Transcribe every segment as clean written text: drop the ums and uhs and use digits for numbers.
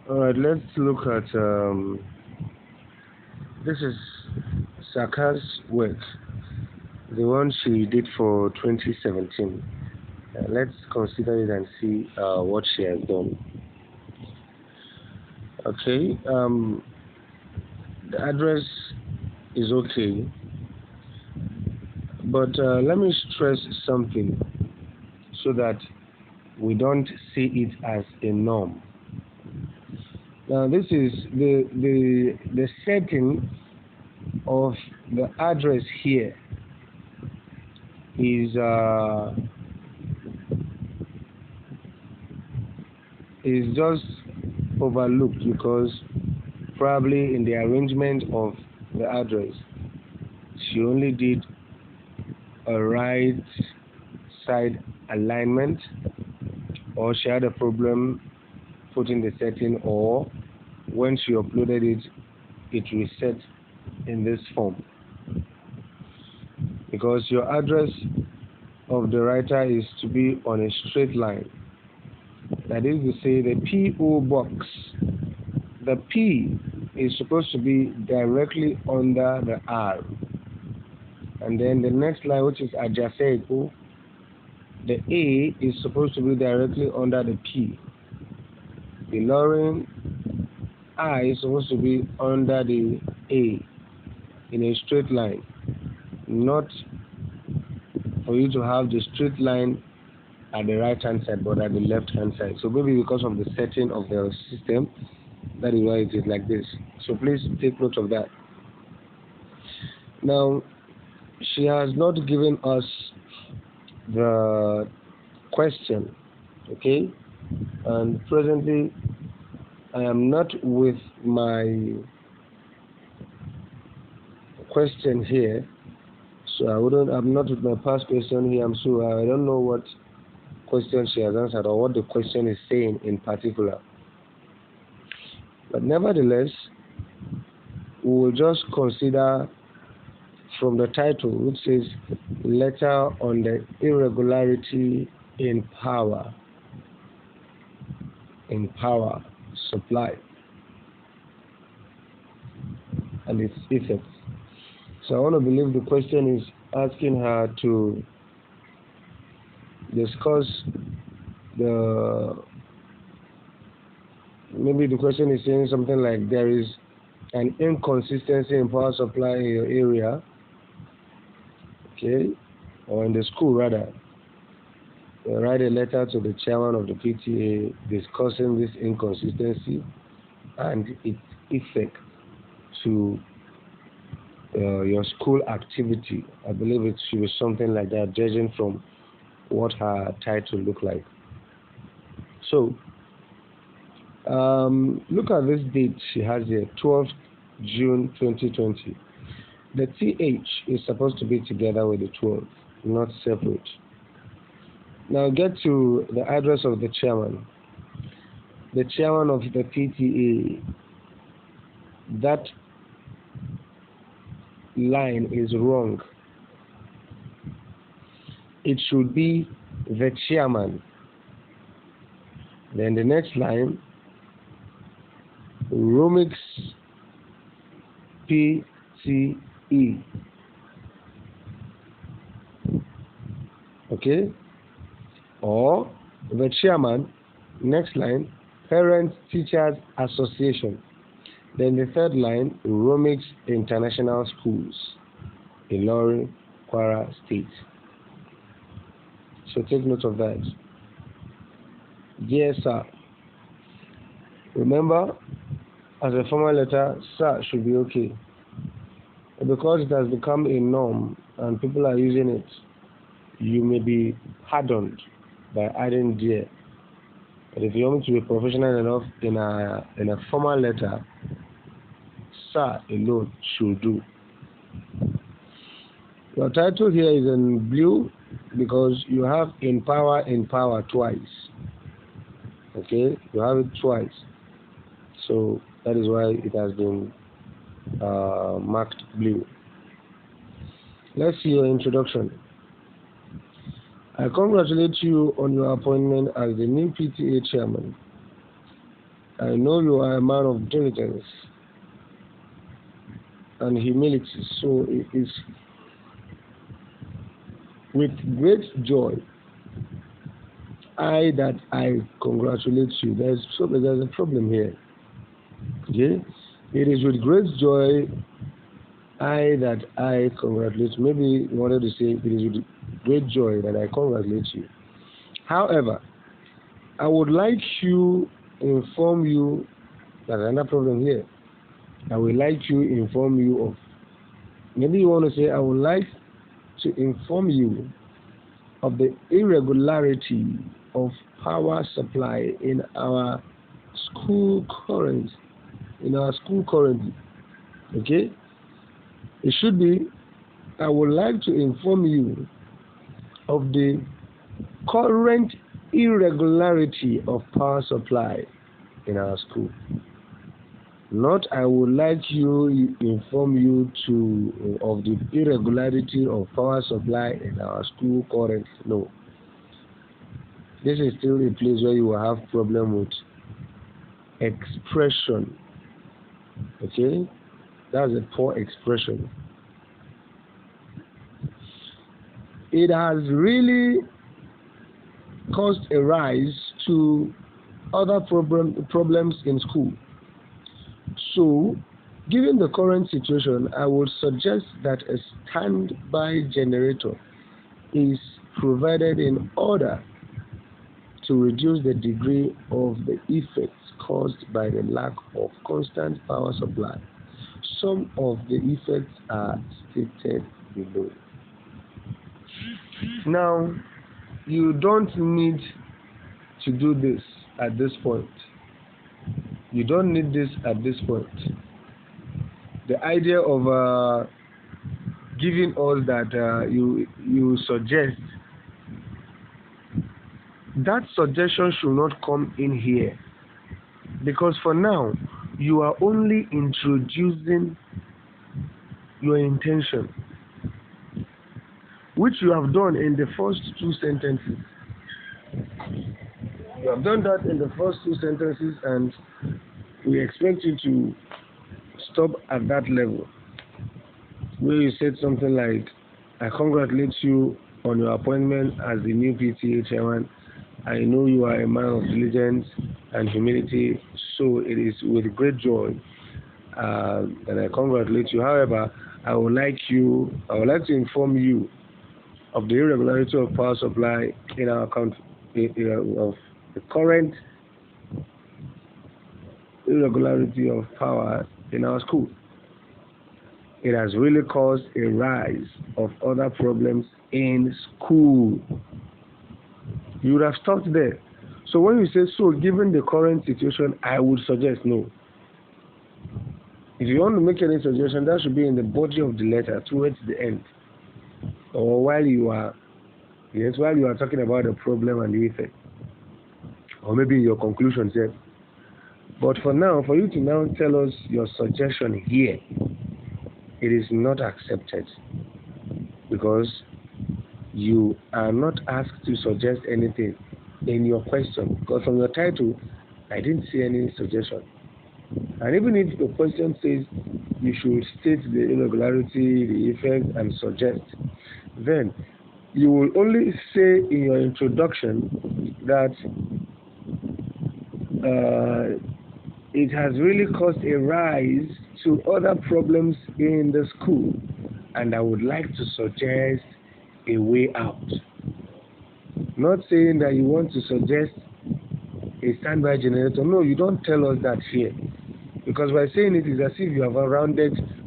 All right, let's look at this is Saka's work, the one she did for 2017. Let's consider it and see what she has done. Okay, the address is okay, but let me stress something so that we don't see it as a norm. Now, this is the setting of the address here is just overlooked because probably in the arrangement of the address she only did a right side alignment, or she had a problem putting the setting, or when she uploaded it reset in this form, because your address of the writer is to be on a straight line. That is to say, the PO box, the P is supposed to be directly under the R, and then the next line, which is adjacent, the A is supposed to be directly under the P. The lowering I is supposed to be under the A in a straight line, not for you to have the straight line at the right hand side but at the left hand side. So maybe because of the setting of the system, that is why it is like this. So please take note of that. Now, she has not given us the question, okay? And presently I am not with my question here, so I'm not with my past question here. So I don't know what question she has answered or what the question is saying in particular. But nevertheless, we will just consider from the title, which says letter on the irregularity in power supply and its effects. So I want to believe the question is asking her to discuss maybe the question is saying something like there is an inconsistency in power supply in your area, okay, or in the school rather. Write a letter to the chairman of the PTA discussing this inconsistency and its effect to your school activity. I believe it should be something like that, judging from what her title look like. So look at this date she has here, 12th June 2020. The TH is supposed to be together with the 12th, not separate. Now get to the address of the chairman. The chairman of the PTA, that line is wrong. It should be the chairman. Then the next line, Romix PTE. Okay? Or the chairman, next line, Parent Teachers Association. Then the third line, Romix International Schools, Ilorin, Kwara State. So take note of that. Dear Sir, remember, as a formal letter, Sir should be okay. Because it has become a norm and people are using it, you may be pardoned by adding dear. But if you want to be professional enough in a formal letter, Sir alone should do. Your title here is in blue because you have in power twice. Okay, you have it twice. So that is why it has been marked blue. Let's see your introduction. I congratulate you on your appointment as the new PTA chairman. I know you are a man of diligence and humility, so it is with great joy I congratulate you. There's a problem here. Okay? It is with great joy I congratulate you. Maybe you wanted to say it is with great joy that I congratulate you. However, I would like to inform you that another problem here. I would like to inform you of, maybe you want to say, I would like to inform you of the irregularity of power supply in our school current. Okay? It should be, I would like to inform you of the current irregularity of power supply in our school. Not I would like to inform you of the irregularity of power supply in our school currently. No. This is still a place where you will have problem with expression. Okay? That's a poor expression. It has really caused a rise to other problems in school. So, given the current situation, I would suggest that a standby generator is provided in order to reduce the degree of the effects caused by the lack of constant power supply. Some of the effects are stated below. Now, you don't need to do this at this point. You don't need this at this point. The idea of giving us that you suggest, that suggestion should not come in here, because for now you are only introducing your intention, which you have done in the first two sentences. You have done that in the first two sentences, and we expect you to stop at that level, where you said something like, I congratulate you on your appointment as the new PTA chairman. I know you are a man of diligence and humility, so it is with great joy that I congratulate you. However, I would like to inform you of the irregularity of power supply in our country, of the current irregularity of power in our school. It has really caused a rise of other problems in school. You would have stopped there. So when you say, so given the current situation, I would suggest no. If you want to make any suggestion, that should be in the body of the letter towards the end, or while you are talking about the problem and the effect, or maybe your conclusion said. But for now, for you to now tell us your suggestion here, it is not accepted, because you are not asked to suggest anything in your question. Because from your title, I didn't see any suggestion. And even if the question says you should state the irregularity, the effect, and suggest, then you will only say in your introduction that it has really caused a rise to other problems in the school, and I would like to suggest a way out. Not saying that you want to suggest a standby generator. No, you don't tell us that here, because by saying it is as if you have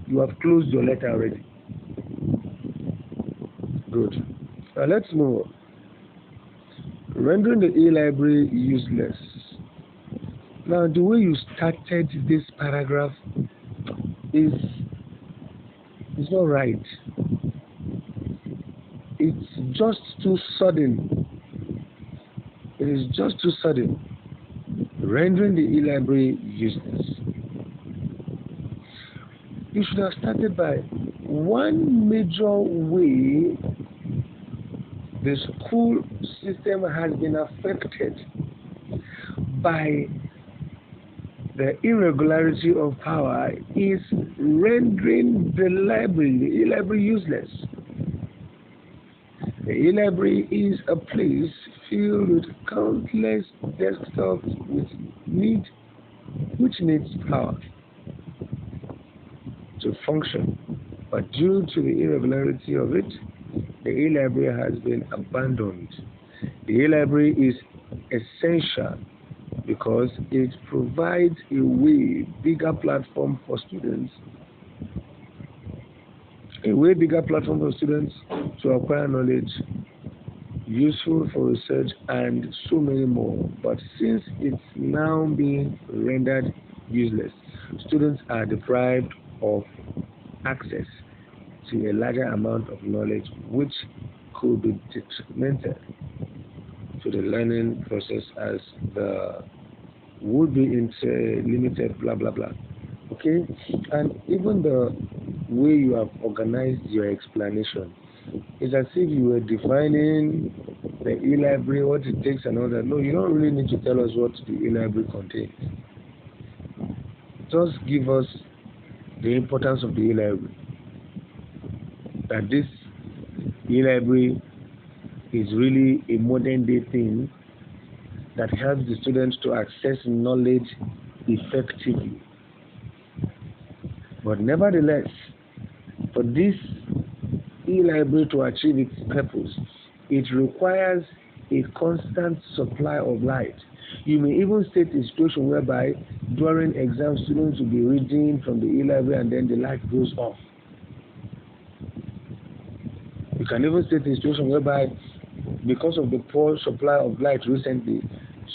you have closed your letter already. Good. Now let's move on. Rendering the e-library useless. Now the way you started this paragraph is not right. It's just too sudden. It is just too sudden. Rendering the e-library useless. You should have started by one major way the school system has been affected by the irregularity of power is rendering the e-library useless. The e-library is a place filled with countless desktops which needs power to function. But due to the irregularity of it, the e-library has been abandoned. The e-library is essential because it provides a bigger platform for students to acquire knowledge, useful for research, and so many more. But since it's now being rendered useless, students are deprived of access to a larger amount of knowledge which could be detrimental to the learning process as the would be limited, blah blah blah. Okay, and even the way you have organized your explanation is as if you were defining the e-library, what it takes and all that. No, you don't really need to tell us what the e-library contains. Just give us the importance of the e-library. That this e-library is really a modern day thing that helps the students to access knowledge effectively. But nevertheless, for this e-library to achieve its purpose, it requires a constant supply of light. You may even state a situation whereby during exam students will be reading from the e-library and then the light goes off. You can even state a situation whereby because of the poor supply of light recently,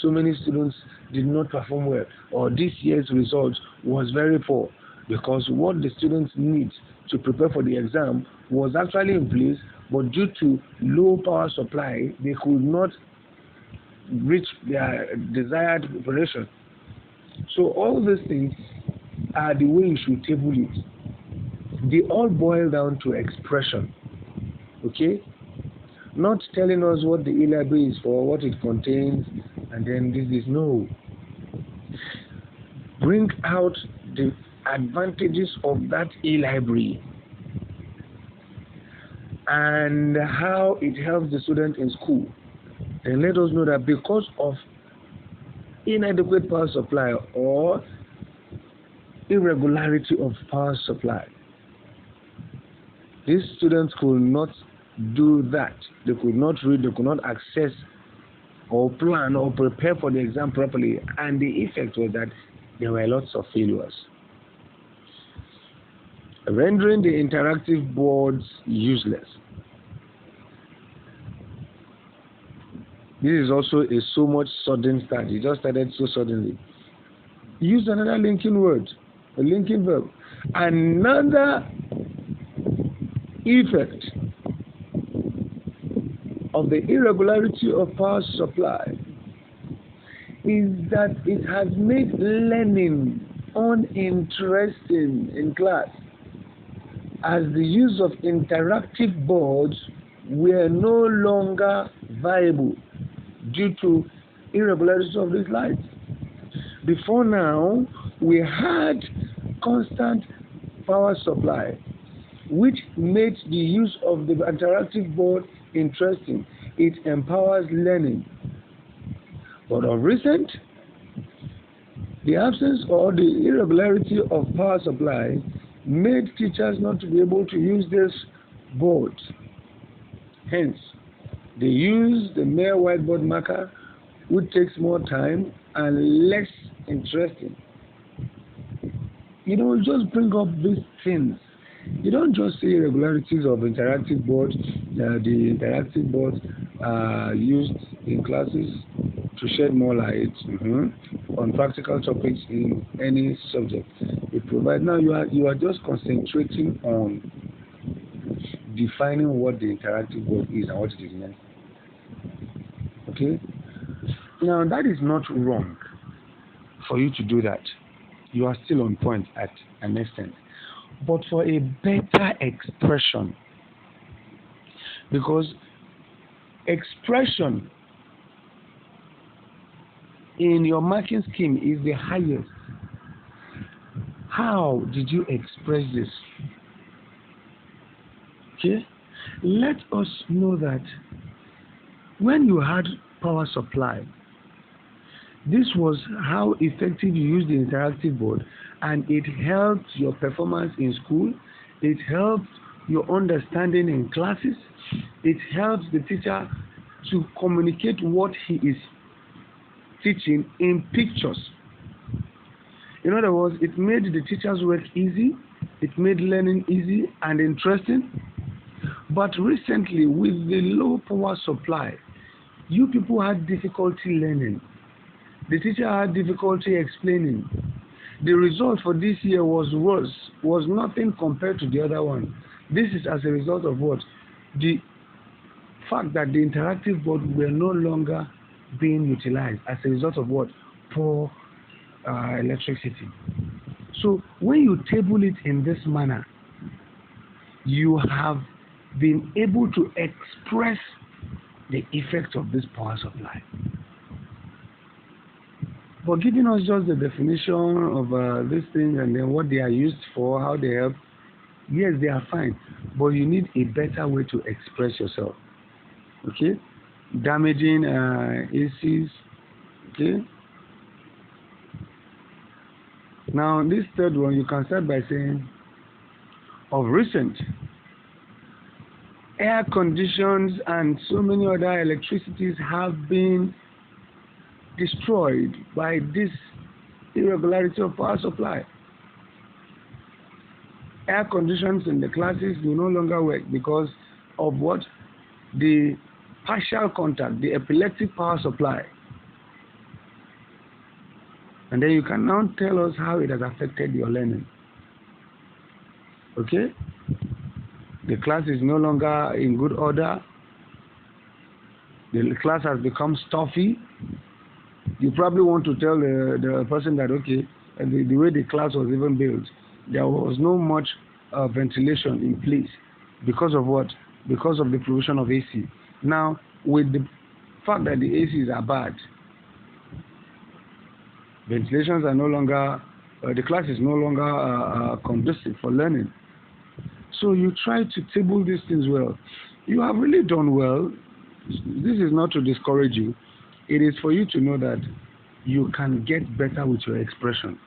so many students did not perform well, or this year's result was very poor because what the students need to prepare for the exam was actually in place, but due to low power supply, they could not reach their desired preparation. So all these things are the way you should table it. They all boil down to expression. Okay? Not telling us what the e-library is for, what it contains, and then this is no. Bring out the advantages of that e-library and how it helps the student in school. Then let us know that because of inadequate power supply or irregularity of power supply, these students could not do that. They could not read, they could not access or plan or prepare for the exam properly, and the effect was that there were lots of failures. Rendering the interactive boards useless. This is also a so much sudden start. It just started so suddenly. Use another linking word, a linking verb. Another effect of the irregularity of power supply is that it has made learning uninteresting in class, as the use of interactive boards were no longer viable due to irregularity of these lights. Before now, we had constant power supply, which made the use of the interactive board interesting. It empowers learning. But of recent, the absence or the irregularity of power supply made teachers not to be able to use this board. Hence, they use the mere whiteboard marker, which takes more time and less interesting. You know, just bring up these things. You don't just see irregularities of interactive boards. The interactive boards are used in classes to shed more light on practical topics in any subject. It provides. Now you are just concentrating on defining what the interactive board is and what it is meant. Okay. Now that is not wrong for you to do that. You are still on point at an extent. But for a better expression, because expression in your marking scheme is the highest How did you express this? Okay? Let us know that when you had power supply, this was how effective you used the interactive board, and it helped your performance in school, it helped your understanding in classes, it helps the teacher to communicate what he is teaching in pictures. In other words, it made the teacher's work easy, it made learning easy and interesting. But recently, with the low power supply, you people had difficulty learning. The teacher had difficulty explaining. The result for this year was worse, was nothing compared to the other one. This is as a result of what? The fact that the interactive board were no longer being utilized as a result of what? Poor electricity. So when you table it in this manner, you have been able to express the effect of this power supply. But giving us just the definition of these things and then what they are used for, how they help, yes, they are fine. But you need a better way to express yourself. Okay? Damaging ACs. Okay? Now, this third one, you can start by saying, of recent, air conditions and so many other electricities have been destroyed by this irregularity of power supply. Air conditions in the classes will no longer work because of what? The partial contact, the epileptic power supply. And then you can now tell us how it has affected your learning. Okay? The class is no longer in good order. The class has become stuffy. You probably want to tell the person that, okay, the way the class was even built, there was no much ventilation in place. Because of what? Because of the provision of AC. Now, with the fact that the ACs are bad, ventilations are no longer, the class is no longer conducive for learning. So you try to table these things well. You have really done well. This is not to discourage you. It is for you to know that you can get better with your expression.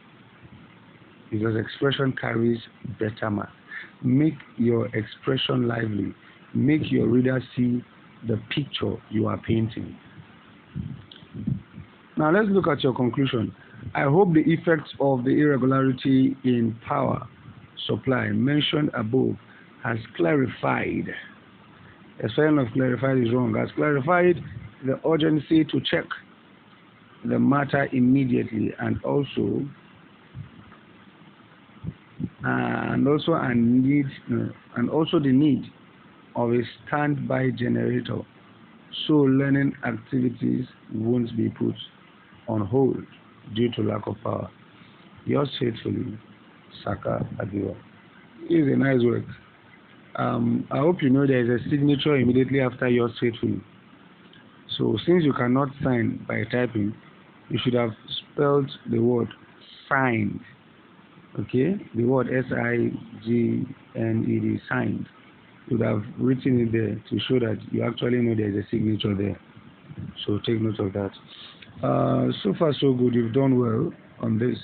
Because expression carries better mark. Make your expression lively. Make your reader see the picture you are painting. Now let's look at your conclusion. I hope the effects of the irregularity in power supply mentioned above has clarified, a sign of clarified is wrong, has clarified the urgency to check the matter immediately and also the need of a standby generator so learning activities won't be put on hold due to lack of power. Yours faithfully, Saka Adiwa. It is a nice work. I hope you know there is a signature immediately after yours faithfully. So since you cannot sign by typing, you should have spelled the word signed. Okay? The word SIGNED, signed. You would have written it there to show that you actually know there is a signature there. So take note of that. So far so good. You've done well on this.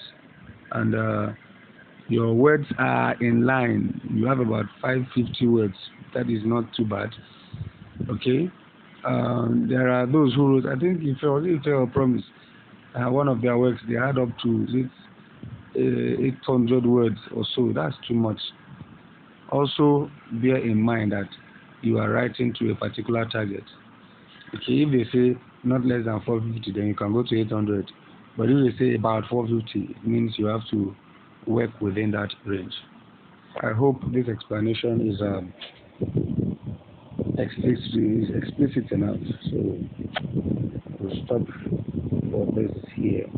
And your words are in line. You have about 550 words. That is not too bad. Okay? There are those who wrote, I think if I promise, one of their works, they had up to 800 words or so. That's too much. Also, bear in mind that you are writing to a particular target. Okay, if they say not less than 450, then you can go to 800. But if they say about 450, it means you have to work within that range. I hope this explanation is explicit enough. So we'll stop for this here.